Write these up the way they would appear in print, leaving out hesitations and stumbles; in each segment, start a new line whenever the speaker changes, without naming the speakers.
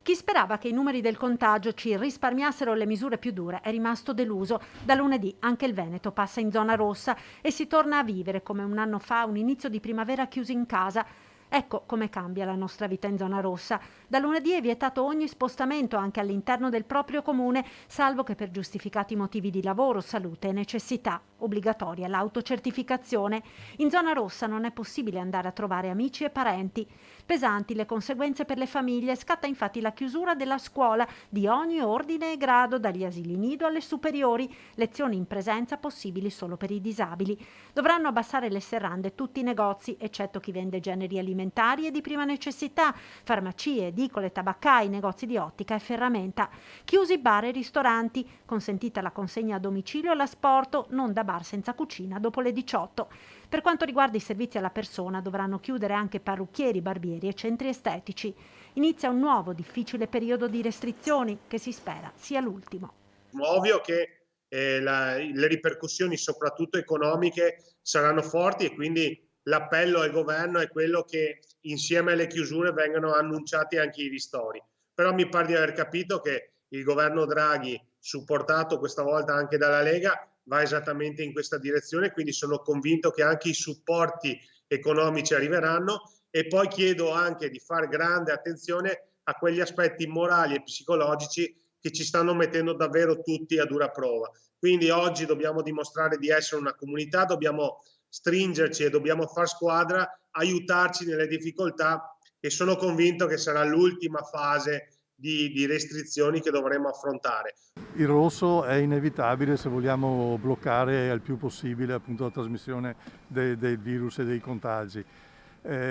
Chi sperava che i numeri del contagio ci risparmiassero le misure più dure è rimasto deluso. Da lunedì anche il Veneto passa in zona rossa e si torna a vivere come un anno fa, un inizio di primavera chiusi in casa. Ecco come cambia la nostra vita in zona rossa. Da lunedì è vietato ogni spostamento anche all'interno del proprio comune, salvo che per giustificati motivi di lavoro, salute e necessità. Obbligatoria l'autocertificazione. In zona rossa non è possibile andare a trovare amici e parenti. Pesanti le conseguenze per le famiglie, scatta infatti la chiusura della scuola di ogni ordine e grado, dagli asili nido alle superiori, lezioni in presenza possibili solo per i disabili. Dovranno abbassare le serrande tutti i negozi, eccetto chi vende generi alimentari e di prima necessità, farmacie, edicole, tabaccai, negozi di ottica e ferramenta. Chiusi bar e ristoranti, consentita la consegna a domicilio e l'asporto, non da bar senza cucina dopo le 18. Per quanto riguarda i servizi alla persona, dovranno chiudere anche parrucchieri, barbieri e centri estetici. Inizia un nuovo difficile periodo di restrizioni che si spera sia l'ultimo.
Ovvio che le ripercussioni, soprattutto economiche, saranno forti e quindi l'appello al governo è quello che insieme alle chiusure vengano annunciati anche i ristori. Però mi pare di aver capito che il governo Draghi, supportato questa volta anche dalla Lega, va esattamente in questa direzione, quindi sono convinto che anche i supporti economici arriveranno e poi chiedo anche di fare grande attenzione a quegli aspetti morali e psicologici che ci stanno mettendo davvero tutti a dura prova. Quindi oggi dobbiamo dimostrare di essere una comunità, dobbiamo stringerci e dobbiamo far squadra, aiutarci nelle difficoltà e sono convinto che sarà l'ultima fase di restrizioni che dovremo affrontare.
Il rosso è inevitabile se vogliamo bloccare al più possibile appunto la trasmissione del virus e dei contagi.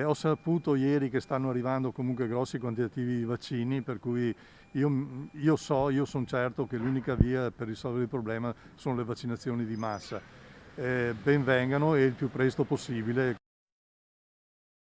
Ho saputo ieri che stanno arrivando comunque grossi quantitativi di vaccini, per cui io sono certo che l'unica via per risolvere il problema sono le vaccinazioni di massa. Ben vengano e il più presto possibile.